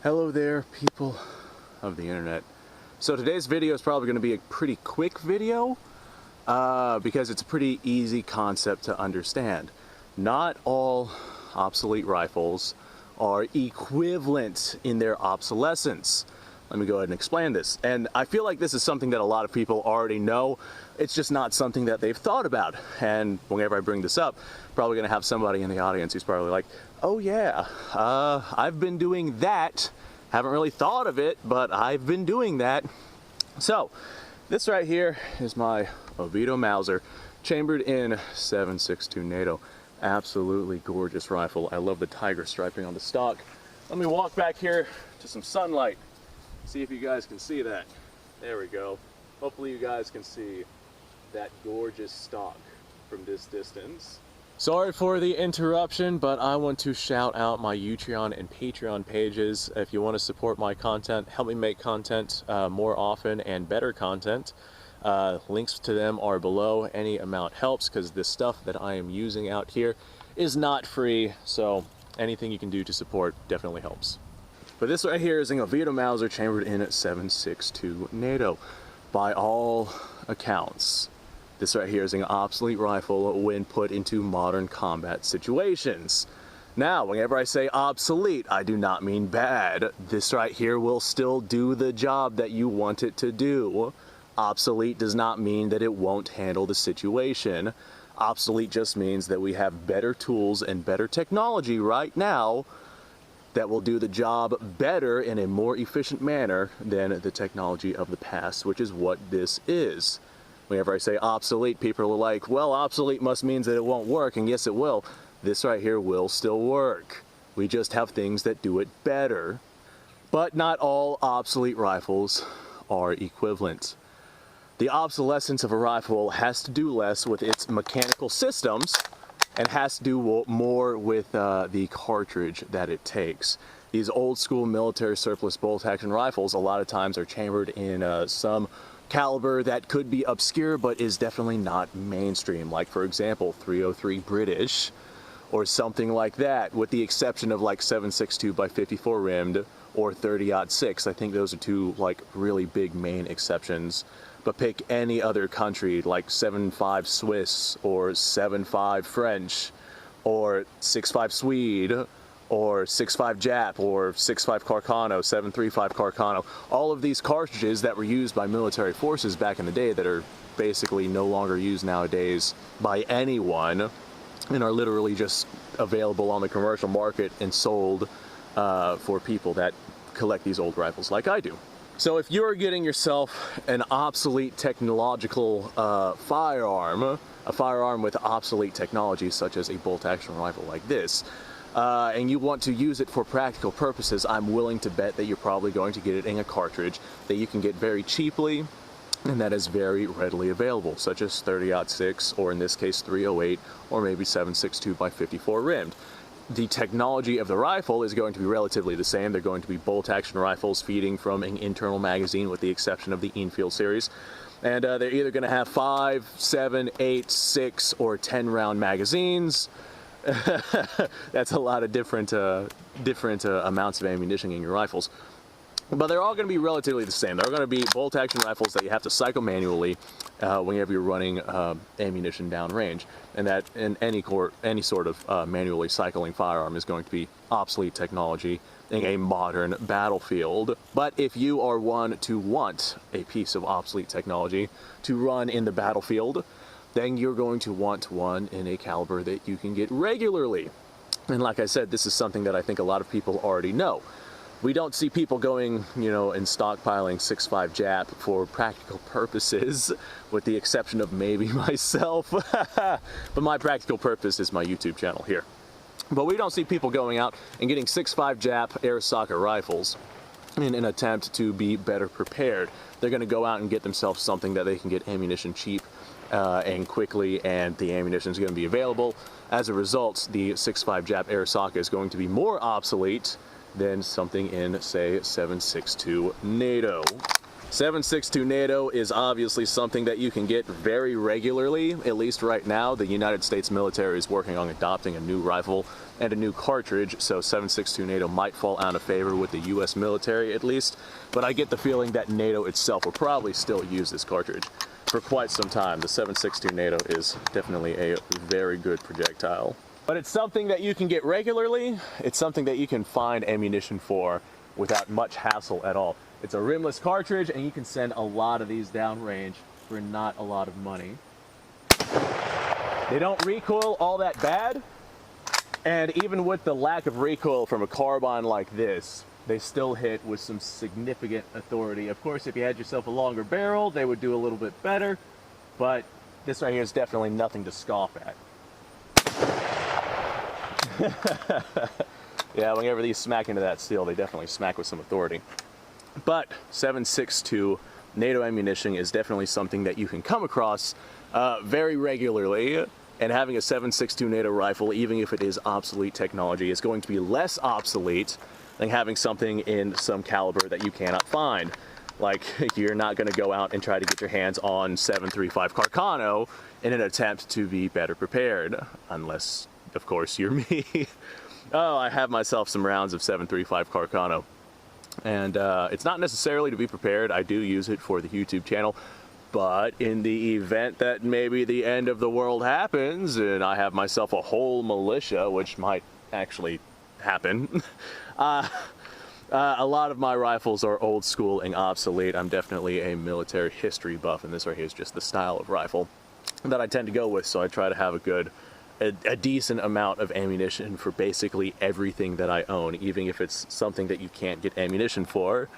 Hello there, people of the internet. So today's video is probably going to be a pretty quick video because it's a pretty easy concept to understand. Not all obsolete rifles are equivalent in their obsolescence. Let me go ahead and explain this. And I feel like this is something that a lot of people already know. It's just not something that they've thought about. And whenever I bring this up, probably going to have somebody in the audience who's probably like, oh yeah, I've been doing that. Haven't really thought of it, but I've been doing that. So this right here is my Oviedo Mauser, chambered in 7.62 NATO. Absolutely gorgeous rifle. I love the tiger striping on the stock. Let me walk back here to some sunlight. See if you guys can see that. There we go. Hopefully you guys can see that gorgeous stock from this distance. Sorry for the interruption, but I want to shout out my Utreon and Patreon pages. If you want to support my content, help me make content more often and better content. Links to them are below. Any amount helps because the stuff that I am using out here is not free, so anything you can do to support definitely helps. But this right here is an Oviedo Mauser chambered in at 7.62 NATO. By all accounts, this right here is an obsolete rifle when put into modern combat situations. Now, whenever I say obsolete, I do not mean bad. This right here will still do the job that you want it to do. Obsolete does not mean that it won't handle the situation. Obsolete just means that we have better tools and better technology right now that will do the job better in a more efficient manner than the technology of the past, which is what this is. Whenever I say obsolete, people are like, well, obsolete must mean that it won't work, and yes, it will. This right here will still work. We just have things that do it better. But not all obsolete rifles are equivalent. The obsolescence of a rifle has to do less with its mechanical systems and has to do more with the cartridge that it takes. These old school military surplus bolt action rifles a lot of times are chambered in some caliber that could be obscure but is definitely not mainstream, like for example 303 British or something like that, with the exception of like 7.62 by 54 rimmed or 30-06. I think those are two like really big main exceptions. But pick any other country like 7.5 Swiss or 7.5 French or 6.5 Swede or 6.5 Jap or 6.5 Carcano, 7.35 Carcano. All of these cartridges that were used by military forces back in the day that are basically no longer used nowadays by anyone and are literally just available on the commercial market and sold for people that collect these old rifles like I do. So if you're getting yourself an obsolete technological firearm, a firearm with obsolete technology such as a bolt-action rifle like this, and you want to use it for practical purposes, I'm willing to bet that you're probably going to get it in a cartridge that you can get very cheaply and that is very readily available, such as 30-06 or in this case 308 or maybe 7.62 by 54 rimmed. The technology of the rifle is going to be relatively the same. They're going to be bolt-action rifles feeding from an internal magazine with the exception of the Enfield series. And they're either going to have 5, 7, 8, 6, or 10 round magazines. That's a lot of different amounts of ammunition in your rifles. But they're all going to be relatively the same. They're going to be bolt-action rifles that you have to cycle manually whenever you're running ammunition downrange, and that in any sort of manually cycling firearm is going to be obsolete technology in a modern battlefield. But if you are one to want a piece of obsolete technology to run in the battlefield, then you're going to want one in a caliber that you can get regularly. And like I said, this is something that I think a lot of people already know. We don't see people going, you know, and stockpiling 6.5 Jap for practical purposes, with the exception of maybe myself. But my practical purpose is my YouTube channel here. But we don't see people going out and getting 6.5 Jap airsocket rifles in an attempt to be better prepared. They're going to go out and get themselves something that they can get ammunition cheap and quickly, and the ammunition is going to be available. As a result, the 6.5 Jap airsocket is going to be more obsolete than something in, say, 7.62 NATO. 7.62 NATO is obviously something that you can get very regularly, at least right now. The United States military is working on adopting a new rifle and a new cartridge, so 7.62 NATO might fall out of favor with the US military at least, but I get the feeling that NATO itself will probably still use this cartridge for quite some time. The 7.62 NATO is definitely a very good projectile. But it's something that you can get regularly, it's something that you can find ammunition for without much hassle at all. It's a rimless cartridge, and you can send a lot of these downrange for not a lot of money. They don't recoil all that bad, and even with the lack of recoil from a carbine like this, they still hit with some significant authority. Of course, if you had yourself a longer barrel, they would do a little bit better, but this right here is definitely nothing to scoff at. Yeah, whenever these smack into that steel, they definitely smack with some authority. But 7.62 NATO ammunition is definitely something that you can come across very regularly, and having a 7.62 NATO rifle, even if it is obsolete technology, is going to be less obsolete than having something in some caliber that you cannot find. Like, you're not going to go out and try to get your hands on 7.35 Carcano in an attempt to be better prepared, unless, of course, you're me. Oh, I have myself some rounds of 7.35 Carcano. And it's not necessarily to be prepared. I do use it for the YouTube channel, but in the event that maybe the end of the world happens and I have myself a whole militia, which might actually happen, a lot of my rifles are old school and obsolete. I'm definitely a military history buff, and this right here is just the style of rifle that I tend to go with, so I try to have a decent amount of ammunition for basically everything that I own, even if it's something that you can't get ammunition for.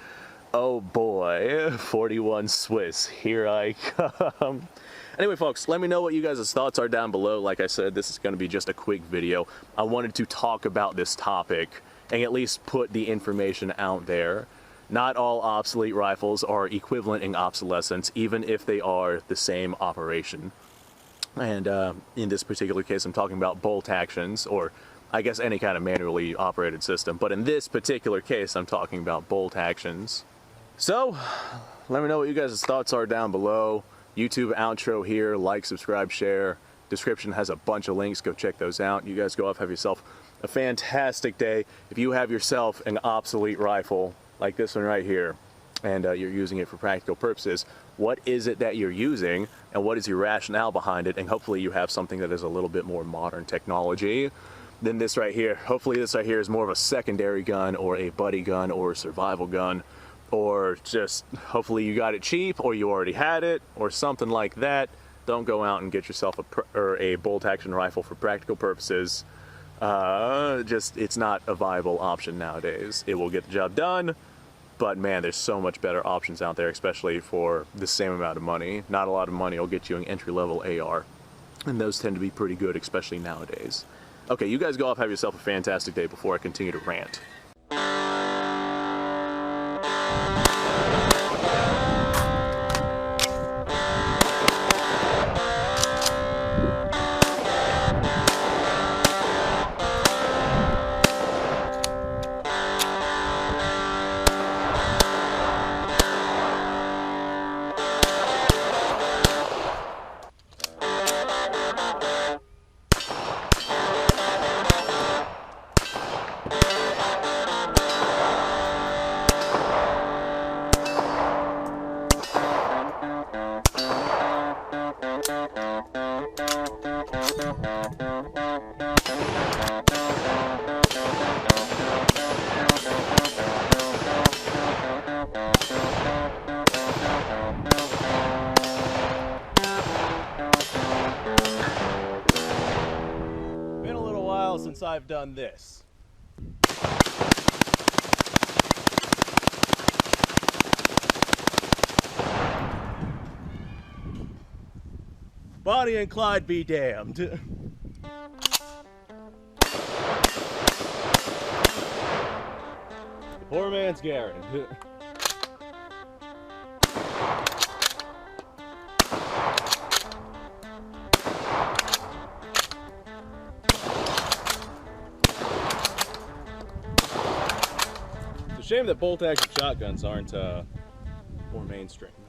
Oh boy, 41 Swiss, here I come. Anyway, folks, let me know what you guys' thoughts are down below. Like I said, this is going to be just a quick video. I wanted to talk about this topic and at least put the information out there. Not all obsolete rifles are equivalent in obsolescence, even if they are the same operation. And in this particular case, I'm talking about bolt actions, or I guess any kind of manually operated system. But in this particular case, I'm talking about bolt actions. So, let me know what you guys' thoughts are down below. YouTube outro here, like, subscribe, share. Description has a bunch of links, go check those out. You guys go off, have yourself a fantastic day. If you have yourself an obsolete rifle, like this one right here, and you're using it for practical purposes, what is it that you're using, and what is your rationale behind it? And hopefully you have something that is a little bit more modern technology than this right here. Hopefully this right here is more of a secondary gun, or a buddy gun, or a survival gun, or just hopefully you got it cheap, or you already had it, or something like that. Don't go out and get yourself a bolt action rifle for practical purposes. It's not a viable option nowadays. It will get the job done, but man, there's so much better options out there, especially for the same amount of money. Not a lot of money will get you an entry-level AR, and those tend to be pretty good, especially nowadays. Okay, you guys go off, have yourself a fantastic day before I continue to rant. Been a little while since I've done this. Bonnie and Clyde be damned. Poor man's Garen. It's a shame that bolt-action shotguns aren't or mainstream.